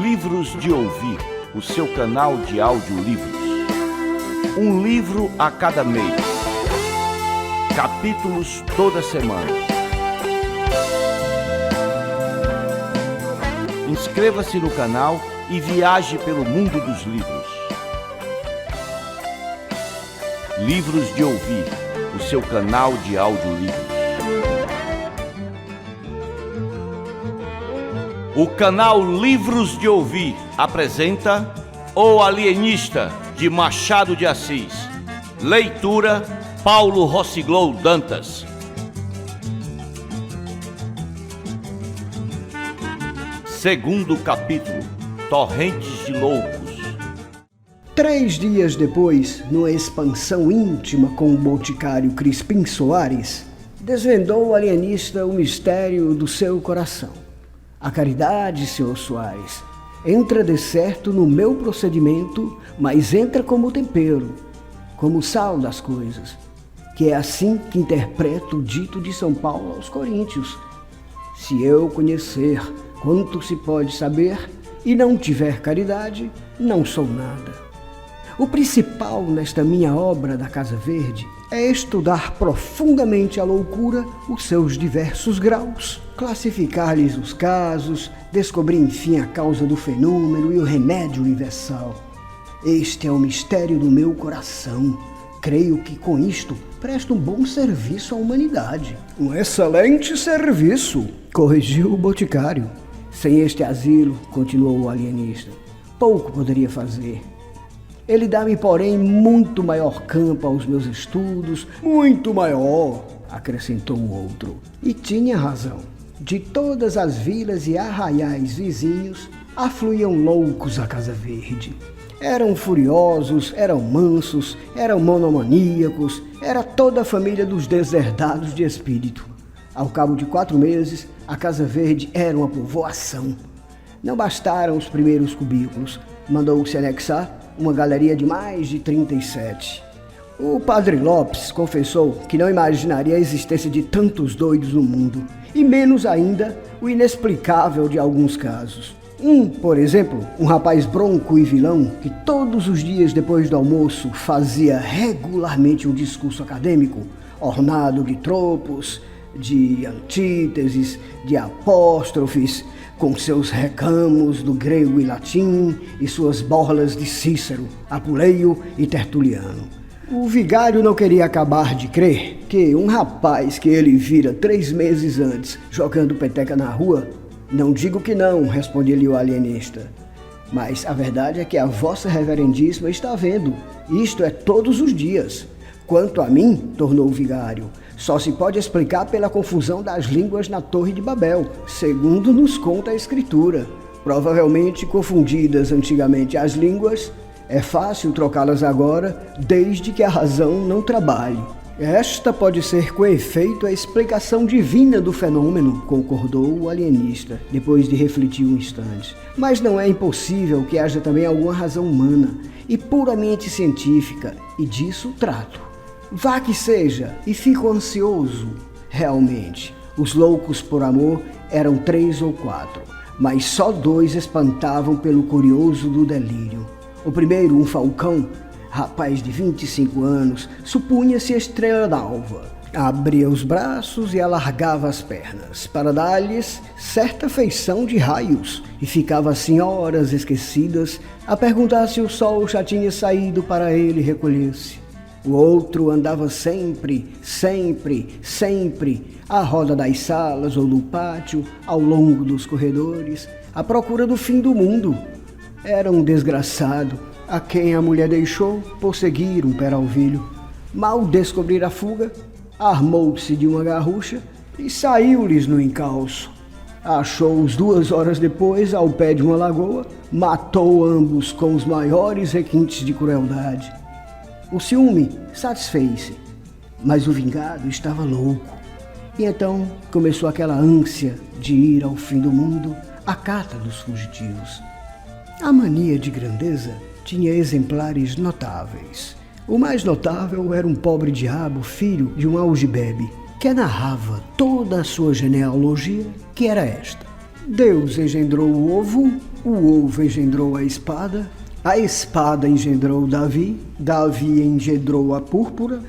Livros de Ouvir, o seu canal de audiolivros. Um livro a cada mês. Capítulos toda semana. Inscreva-se no canal e viaje pelo mundo dos livros. Livros de Ouvir, o seu canal de audiolivros. O canal Livros de Ouvir apresenta O Alienista, de Machado de Assis. Leitura, Paulo Rossiglou Dantas. Segundo capítulo, Torrentes de Loucos. 3 dias depois, numa expansão íntima com o boticário Crispim Soares, desvendou o alienista o mistério do seu coração. A caridade, Sr. Soares, entra de certo no meu procedimento, mas entra como tempero, como sal das coisas, que é assim que interpreto o dito de São Paulo aos Coríntios. Se eu conhecer quanto se pode saber e não tiver caridade, não sou nada. O principal nesta minha obra da Casa Verde é estudar profundamente a loucura, os seus diversos graus, classificar-lhes os casos, descobrir enfim a causa do fenômeno e o remédio universal. Este é o mistério do meu coração. Creio que com isto presto um bom serviço à humanidade. Um excelente serviço, corrigiu o boticário. Sem este asilo, continuou o alienista, pouco poderia fazer. Ele dá-me, porém, muito maior campo aos meus estudos, muito maior, acrescentou o outro. E tinha razão. De todas as vilas e arraiais vizinhos, afluíam loucos à Casa Verde. Eram furiosos, eram mansos, eram monomaníacos, era toda a família dos deserdados de espírito. Ao cabo de 4 meses, a Casa Verde era uma povoação. Não bastaram os primeiros cubículos, mandou-se anexar uma galeria de mais de 37. O padre Lopes confessou que não imaginaria a existência de tantos doidos no mundo, e menos ainda o inexplicável de alguns casos. Por exemplo, um rapaz bronco e vilão que todos os dias depois do almoço fazia regularmente um discurso acadêmico, ornado de tropos, de antíteses, de apóstrofes, com seus recamos do grego e latim e suas borlas de Cícero, Apuleio e Tertuliano. O vigário não queria acabar de crer que um rapaz que ele vira 3 meses antes jogando peteca na rua, não digo que não, respondia-lhe o alienista, mas a verdade é que a vossa reverendíssima está vendo, isto é todos os dias. Quanto a mim, tornou o vigário, só se pode explicar pela confusão das línguas na Torre de Babel, segundo nos conta a Escritura. Provavelmente confundidas antigamente as línguas, é fácil trocá-las agora, desde que a razão não trabalhe. Esta pode ser com efeito a explicação divina do fenômeno, concordou o alienista, depois de refletir um instante. Mas não é impossível que haja também alguma razão humana e puramente científica, e disso trato. Vá que seja, e fico ansioso. Realmente, os loucos por amor eram 3 ou 4, mas só 2 espantavam pelo curioso do delírio. O primeiro, um falcão, rapaz de 25 anos, supunha-se estrela d'alva. Abria os braços e alargava as pernas, para dar-lhes certa feição de raios, e ficava assim horas esquecidas a perguntar se o sol já tinha saído para ele recolher-se. O outro andava sempre à roda das salas ou no pátio, ao longo dos corredores, à procura do fim do mundo. Era um desgraçado, a quem a mulher deixou por seguir um peralvilho. Mal descobrir a fuga, armou-se de uma garrucha e saiu-lhes no encalço. Achou-os 2 horas depois ao pé de uma lagoa, matou ambos com os maiores requintes de crueldade. O ciúme satisfez-se, mas o vingado estava louco. E então começou aquela ânsia de ir ao fim do mundo à cata dos fugitivos. A mania de grandeza tinha exemplares notáveis. O mais notável era um pobre diabo, filho de um algibebe, que narrava toda a sua genealogia, que era esta: Deus engendrou o ovo engendrou a espada engendrou Davi engendrou a púrpura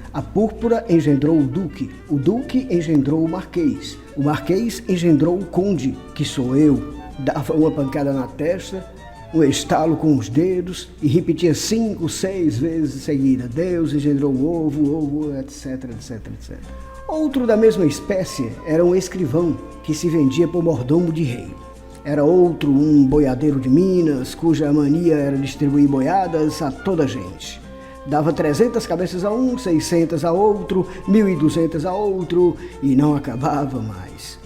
engendrou o duque engendrou o marquês engendrou o conde, que sou eu. Dava uma pancada na testa, um estalo com os dedos e repetia 5, 6 vezes em seguida: Deus engendrou o ovo, etc, etc, etc. Outro da mesma espécie era um escrivão que se vendia por mordomo de rei. Era outro um boiadeiro de Minas, cuja mania era distribuir boiadas a toda a gente. Dava 300 cabeças a um, 600 a outro, 1.200 a outro e não acabava mais.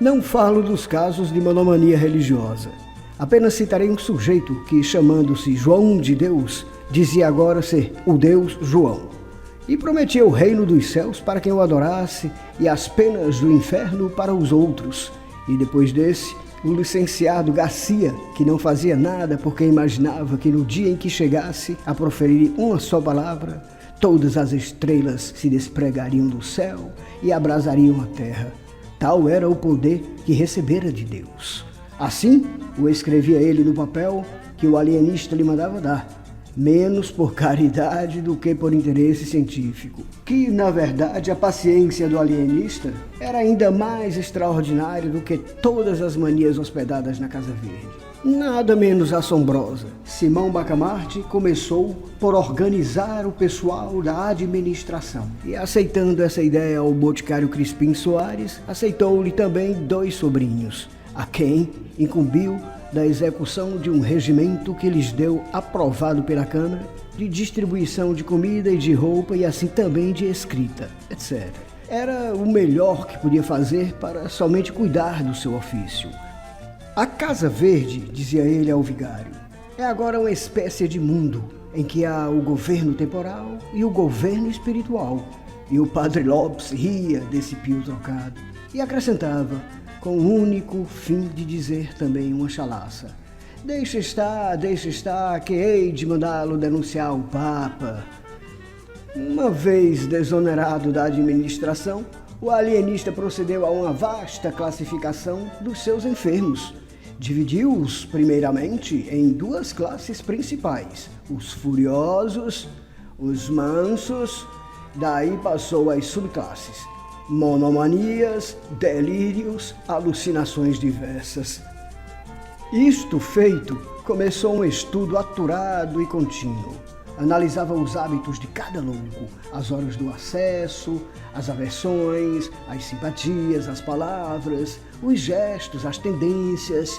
Não falo dos casos de monomania religiosa. Apenas citarei um sujeito que, chamando-se João de Deus, dizia agora ser o Deus João. E prometia o reino dos céus para quem o adorasse e as penas do inferno para os outros. E depois desse, o licenciado Garcia, que não fazia nada porque imaginava que no dia em que chegasse a proferir uma só palavra, todas as estrelas se despregariam do céu e abrasariam a terra. Tal era o poder que recebera de Deus. Assim, o escrevia ele no papel que o alienista lhe mandava dar, menos por caridade do que por interesse científico. Que, na verdade, a paciência do alienista era ainda mais extraordinária do que todas as manias hospedadas na Casa Verde. Nada menos assombrosa, Simão Bacamarte começou por organizar o pessoal da administração. E aceitando essa ideia ao boticário Crispim Soares, aceitou-lhe também 2 sobrinhos, a quem incumbiu da execução de um regimento que lhes deu aprovado pela Câmara, de distribuição de comida e de roupa e assim também de escrita, etc. Era o melhor que podia fazer para somente cuidar do seu ofício. A Casa Verde, dizia ele ao vigário, é agora uma espécie de mundo em que há o governo temporal e o governo espiritual. E o padre Lopes ria desse pio trocado e acrescentava, com o único fim de dizer também uma chalaça: deixa estar, que hei de mandá-lo denunciar o Papa. Uma vez desonerado da administração, o alienista procedeu a uma vasta classificação dos seus enfermos. Dividiu-os, primeiramente, em 2 classes principais: os furiosos, os mansos, daí passou às subclasses: monomanias, delírios, alucinações diversas. Isto feito, começou um estudo aturado e contínuo. Analisava os hábitos de cada louco, as horas do acesso, as aversões, as simpatias, as palavras, os gestos, as tendências.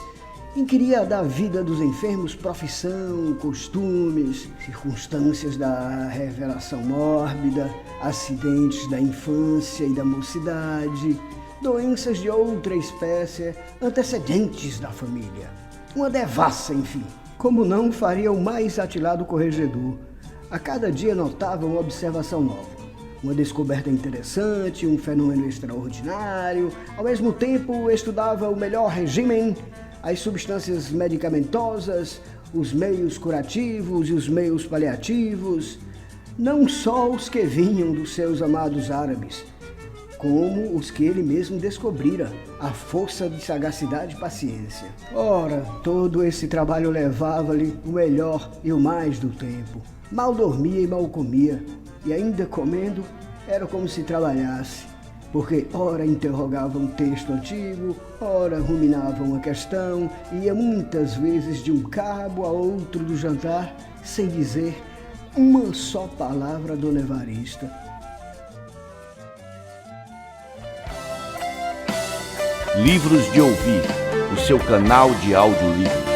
Inquiria da vida dos enfermos profissão, costumes, circunstâncias da revelação mórbida, acidentes da infância e da mocidade, doenças de outra espécie, antecedentes da família. Uma devassa, enfim. Como não faria o mais atilado corregedor. A cada dia notava uma observação nova, uma descoberta interessante, um fenômeno extraordinário. Ao mesmo tempo, estudava o melhor regime, as substâncias medicamentosas, os meios curativos e os meios paliativos, não só os que vinham dos seus amados árabes, como os que ele mesmo descobrira, à força de sagacidade e paciência. Ora, todo esse trabalho levava-lhe o melhor e o mais do tempo. Mal dormia e mal comia, e ainda comendo era como se trabalhasse, porque ora interrogava um texto antigo, ora ruminava uma questão, e ia muitas vezes de um cabo a outro do jantar, sem dizer uma só palavra a Dona Evarista. Livros de Ouvir, o seu canal de audiolivros.